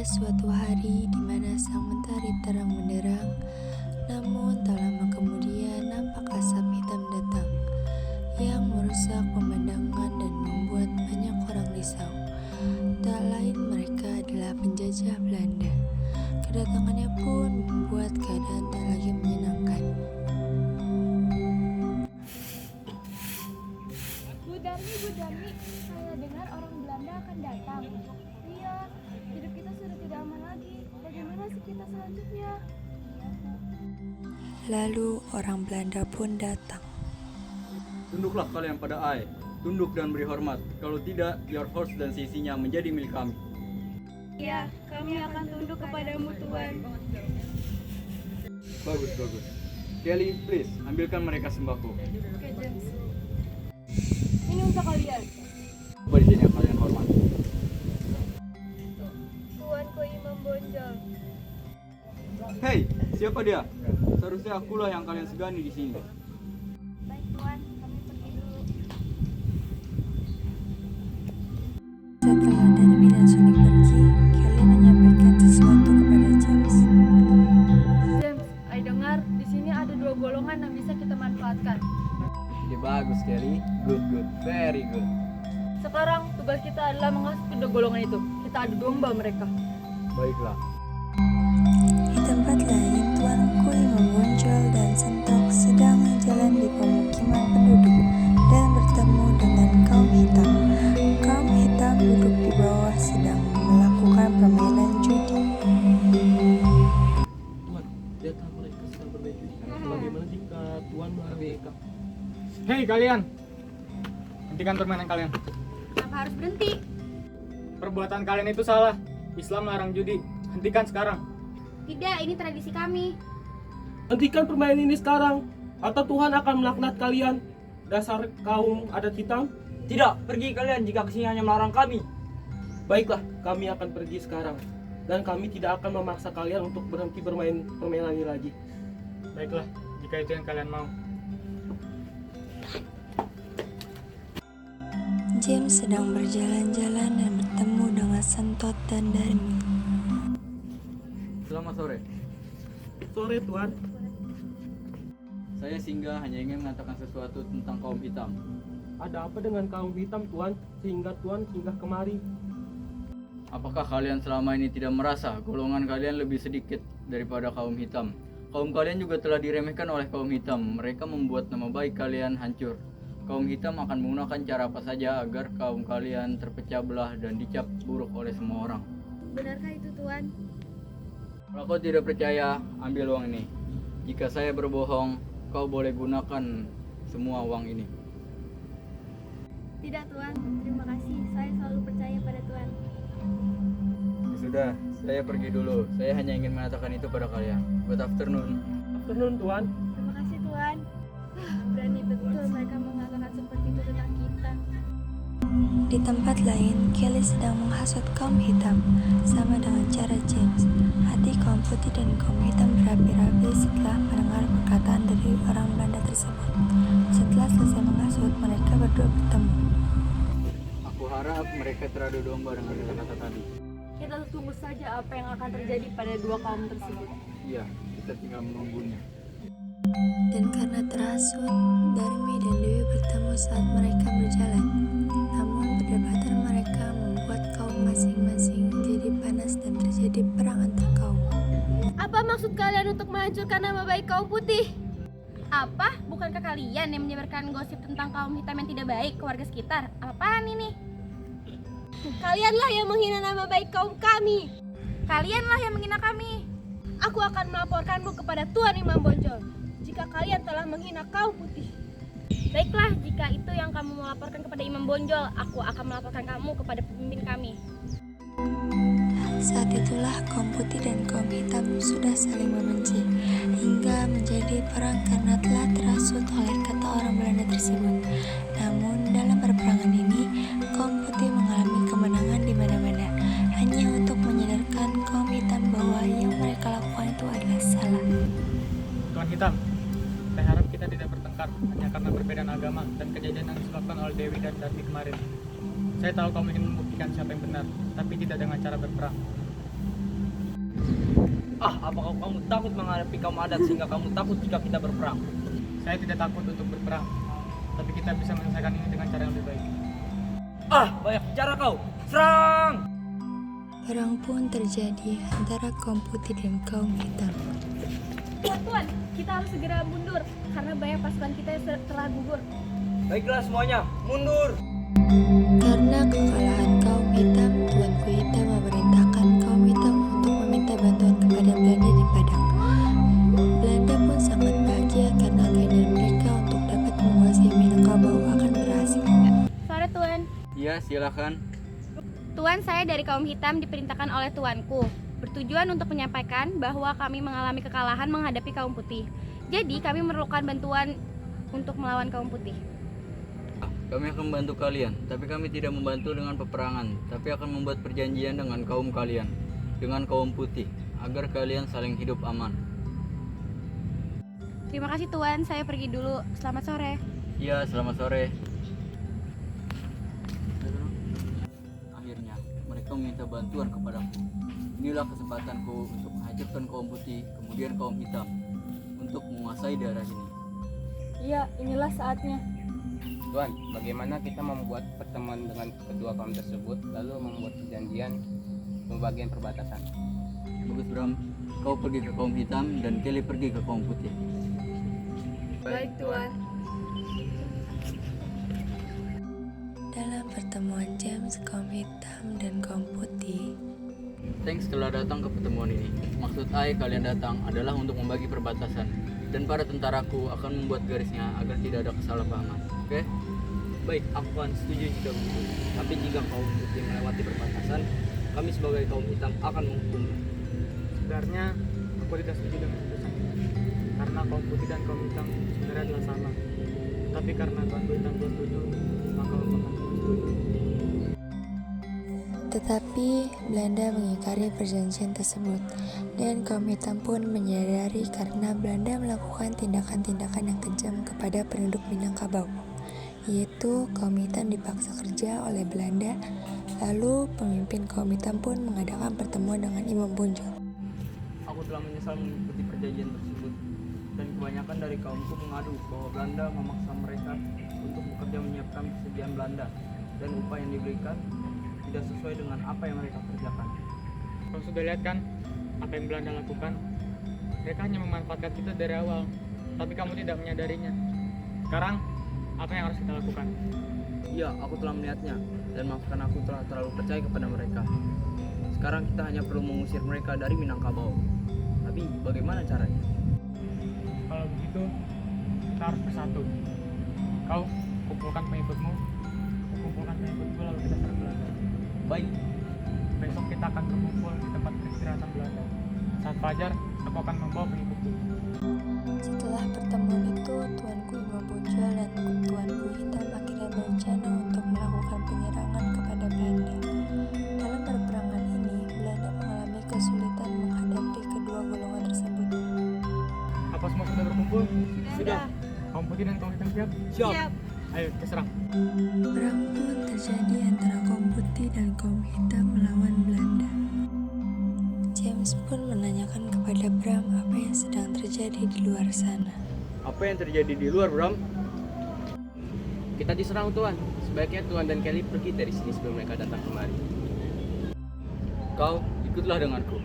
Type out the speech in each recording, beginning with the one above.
Pada suatu hari di mana sang mentari terang benderang, namun tak lama kemudian nampak asap hitam datang yang merusak pemandangan dan membuat banyak orang risau. Tak lain mereka adalah penjajah Belanda. Kedatangannya pun membuat keadaan tak lagi menyenangkan. Bu Darmi, saya dengar orang Belanda akan datang. Iya, hidup kita sudah tidak aman lagi. Bagaimana sih kita selanjutnya? Lalu orang Belanda pun datang. Tunduklah kalian pada Ai, tunduk dan beri hormat. Kalau tidak, biar horse dan sisinya menjadi milik kami. Iya, kami akan tunduk kepadamu Tuan. Bagus. Kelly, please, ambilkan mereka sembako. Oke, James. Ini untuk kalian. Coba di sini yang kalian hormat. Tuanku Imam Bonjol. Hei, siapa dia? Seharusnya akulah yang kalian segani di sini. Baik Tuan, kami pergi dulu. Setelah Darmi dan Sonic pergi, Kelly menyampaikan sesuatu kepada James. James, I dengar di sini ada dua golongan yang bisa kita manfaatkan. Ide bagus, Kelly. Good, very good. Sekarang tugas kita adalah mengasuh kedua golongan itu. Kita adu domba mereka. Baiklah. Di tempat lain, Tuanku Imam Bonjol dan Sentok sedang jalan di pemukiman penduduk dan bertemu dengan kaum hitam. Kaum hitam duduk di bawah sedang melakukan permainan judi. Tuan, lihatlah mereka sedang bermain judi. Bagaimana jika Tuan melarang mereka? Hei kalian, hentikan permainan kalian. Kenapa harus berhenti? Perbuatan kalian itu salah. Islam melarang judi. Hentikan sekarang. Tidak, ini tradisi kami. Hentikan permainan ini sekarang, atau Tuhan akan melaknat kalian, dasar kaum adat hitam. Tidak, pergi kalian jika kesini hanya melarang kami. Baiklah, kami akan pergi sekarang, dan kami tidak akan memaksa kalian untuk berhenti bermain permainan ini lagi. Baiklah, jika itu yang kalian mau. James sedang berjalan-jalan dan bertemu dengan Sentot dan Darmi. Selamat sore. Sore, Tuan. Saya singgah hanya ingin mengatakan sesuatu tentang kaum hitam. Ada apa dengan kaum hitam, Tuan, sehingga Tuan singgah kemari? Apakah kalian selama ini tidak merasa golongan kalian lebih sedikit daripada kaum hitam? Kaum kalian juga telah diremehkan oleh kaum hitam. Mereka membuat nama baik kalian hancur. Kaum hitam akan menggunakan cara apa saja agar kaum kalian terpecah belah dan dicap buruk oleh semua orang. Benarkah itu Tuan? Kalau kau tidak percaya, ambil uang ini. Jika saya berbohong, kau boleh gunakan semua uang ini. Tidak Tuan, terima kasih. Saya selalu percaya pada Tuan. Sudah, saya pergi dulu. Saya hanya ingin mengatakan itu pada kalian. Good afternoon. Afternoon, Tuan. Terima kasih Tuan. Berani betul mereka mengatakan seperti itu tentang kita. Di tempat lain, Kelly sedang menghasut kaum hitam, sama dengan cara James. Hati kaum putih dan kaum hitam berapi-api setelah mendengar perkataan dari orang Belanda tersebut. Setelah selesai menghasut, mereka berdua bertemu. Aku harap mereka teradu domba dengan kata-kata tadi. Kita tunggu saja apa yang akan terjadi pada dua kaum tersebut. Iya, kita tinggal menunggunya. Dan karena terhasut, Darmi dan Dewi bertemu saat mereka berjalan. Namun perdebatan mereka membuat kaum masing-masing jadi panas dan terjadi perang antar kaum. Apa maksud kalian untuk menghancurkan nama baik kaum putih? Apa? Bukankah kalian yang menyebarkan gosip tentang kaum hitam yang tidak baik ke warga sekitar? Apaan ini? Kalianlah yang menghina nama baik kaum kami. Kalianlah yang menghina kami. Aku akan melaporkanmu kepada Tuan Imam Bonjol jika kalian telah menghina kaum putih. Baiklah, jika itu yang kamu mau laporkan kepada Imam Bonjol, aku akan melaporkan kamu kepada pemimpin kami. Saat itulah kaum putih dan kaum hitam sudah saling membenci hingga menjadi perang karena telah terhasut oleh kata orang Belanda tersebut. Namun dalam perperangan ini, kaum putih mengalami kemenangan di mana-mana hanya untuk menyadarkan kaum hitam bahwa yang mereka lakukan itu adalah salah. Tuan Hitam, saya harap kita tidak bertengkar hanya karena perbedaan agama dan kejadian yang disebabkan oleh Dewi dan Darmi kemarin. Saya tahu kamu ingin membuktikan siapa yang benar, tapi tidak dengan cara berperang. Apakah kamu takut menghadapi kaum adat sehingga kamu takut jika kita berperang? Saya tidak takut untuk berperang, tapi kita bisa menyelesaikan ini dengan cara yang lebih baik. Banyak bicara kau. Serang! Perang pun terjadi antara kaum putih dan kaum hitam. Tuan, kita harus segera mundur karena banyak pasukan kita yang telah gugur. Baiklah semuanya, mundur! Karena kekalahan kaum hitam, Tuanku Hitam memerintahkan kaum hitam untuk meminta bantuan kepada Belanda di Padang. Belanda pun sangat bahagia karena keinginan mereka untuk dapat menguasai Minangkabau akan berhasil. Sore Tuan. Iya, silakan. Tuan, saya dari kaum hitam diperintahkan oleh tuanku bertujuan untuk menyampaikan bahwa kami mengalami kekalahan menghadapi kaum putih. Jadi kami memerlukan bantuan untuk melawan kaum putih. Kami akan membantu kalian, tapi kami tidak membantu dengan peperangan, tapi akan membuat perjanjian dengan kaum kalian, dengan kaum putih, agar kalian saling hidup aman. Terima kasih Tuan, saya pergi dulu. Selamat sore. Iya, selamat sore. Akhirnya, mereka meminta bantuan kepadaku. Inilah kesempatanku untuk menghancurkan kaum putih, kemudian kaum hitam, untuk menguasai daerah ini. Iya, inilah saatnya. Tuan, bagaimana kita membuat pertemuan dengan kedua kaum tersebut lalu membuat perjanjian pembagian perbatasan? Bagus Bram, kau pergi ke kaum hitam dan Kelly pergi ke kaum putih. Baik Tuan. Dalam pertemuan James, kaum hitam dan kaum putih, Thanks telah datang ke pertemuan ini. Maksud I kalian datang adalah untuk membagi perbatasan, dan para tentaraku akan membuat garisnya agar tidak ada kesalahpahaman. Oke? Baik, aku akan setuju jika begitu. Tapi jika kaum putih melewati perbatasan, kami sebagai kaum hitam akan menghukum. Sebenarnya aku tidak setuju dengan keputusan ini, karena kaum putih dan kaum hitam sebenarnya adalah sama. Tapi karena kaum hitam belum setuju, maka aku akan setuju. tetapi Belanda mengingkari perjanjian tersebut, dan kaum hitam pun menyadari karena Belanda melakukan tindakan-tindakan yang kejam kepada penduduk Minangkabau, yaitu kaum hitam dipaksa kerja oleh Belanda. Lalu pemimpin kaum hitam pun mengadakan pertemuan dengan Imam Bonjol. Aku telah menyesal mengikuti perjanjian tersebut, dan kebanyakan dari kaumku mengadu bahwa Belanda memaksa mereka untuk bekerja menyiapkan persediaan Belanda, dan upah yang diberikan tidak sesuai dengan apa yang mereka kerjakan. Kau sudah lihat kan apa yang Belanda lakukan? Mereka hanya memanfaatkan kita dari awal, tapi kamu tidak menyadarinya. Sekarang, apa yang harus kita lakukan? Iya, aku telah melihatnya, dan maafkan aku telah terlalu percaya kepada mereka. Sekarang kita hanya perlu mengusir mereka dari Minangkabau. Tapi bagaimana caranya? Kalau begitu, kita harus bersatu. Kau kumpulkan pengikutmu, aku kumpulkan pengikutku, lalu kita serang Belanda. Baik, Besok kita akan berkumpul di tempat peristirahatan Belanda. Saat fajar, aku akan membawa pengikutku. Setelah pertemuan itu, Tuanku Imam Bonjol dan Tuanku Hitam akhirnya berencana untuk melakukan penyerangan kepada Belanda. Dalam perperangan ini, Belanda mengalami kesulitan menghadapi kedua golongan tersebut. Apa semua sudah berkumpul? Sudah. Kaum putih dan kaum hitam siap? Siap. Ayo, kita serang. Perang pun terjadi antara kaum putih dan kaum hitam melawan Belanda. James pun menanyakan kepada Bram apa yang sedang terjadi di luar sana. Apa yang terjadi di luar, Bram? Kita diserang Tuan. Sebaiknya Tuan dan Kelly pergi dari sini sebelum mereka datang kemari. Kau ikutlah denganku.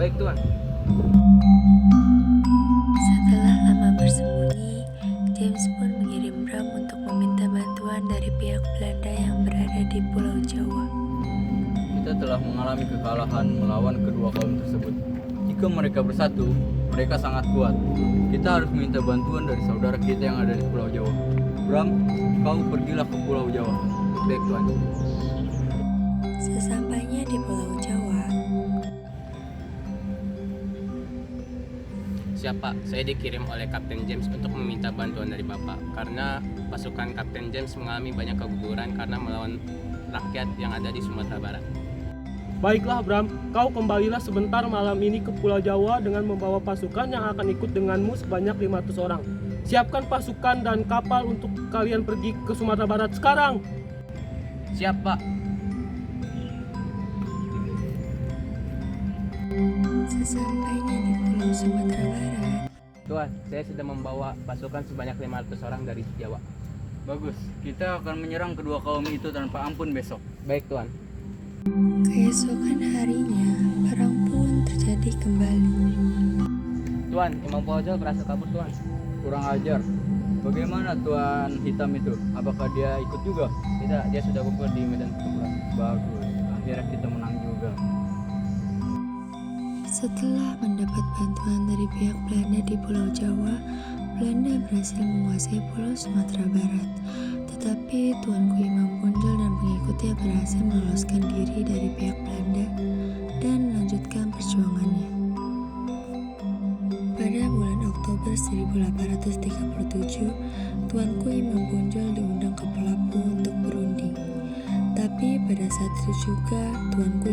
Baik Tuan. Setelah lama bersembunyi, James pun mengirim Bram untuk meminta bantuan dari pihak Belanda yang berada di Pulau Jawa. Kita telah mengalami kekalahan melawan kedua kaum tersebut. Jika mereka bersatu, mereka sangat kuat. Kita harus minta bantuan dari saudara kita yang ada di Pulau Jawa. Bram, kau pergilah ke Pulau Jawa. Baik Tuan. Sesampainya di Pulau Jawa, Siap Pak, saya dikirim oleh Kapten James untuk meminta bantuan dari Bapak karena pasukan Kapten James mengalami banyak keguguran karena melawan rakyat yang ada di Sumatera Barat. Baiklah Bram, kau kembalilah sebentar malam ini ke Pulau Jawa dengan membawa pasukan yang akan ikut denganmu sebanyak 500 orang. Siapkan pasukan dan kapal untuk kalian pergi ke Sumatera Barat sekarang. Siap Pak. Sesampainya di Pulau Sumatera Barat, Tuan, saya sudah membawa pasukan sebanyak 500 orang dari Jawa. Bagus, kita akan menyerang kedua kaum itu tanpa ampun besok. Baik, Tuan. keesokan harinya perang pun terjadi kembali. Tuan, Imam Fauzel berhasil kabur, Tuan. Kurang ajar. Bagaimana Tuan Hitam itu? Apakah dia ikut juga? Tidak, dia sudah gugur di medan pertempuran. Bagus, akhirnya kita menang juga. Setelah mendapat bantuan dari pihak Belanda di Pulau Jawa, Belanda berhasil menguasai Pulau Sumatera Barat. Tetapi Tuanku Imam Bonjol dan pengikutnya berhasil meloloskan diri dari pihak Belanda dan melanjutkan perjuangannya. Pada bulan Oktober 1837, Tuanku Imam Bonjol diundang ke Lapu untuk berunding. Tapi pada saat itu juga Tuanku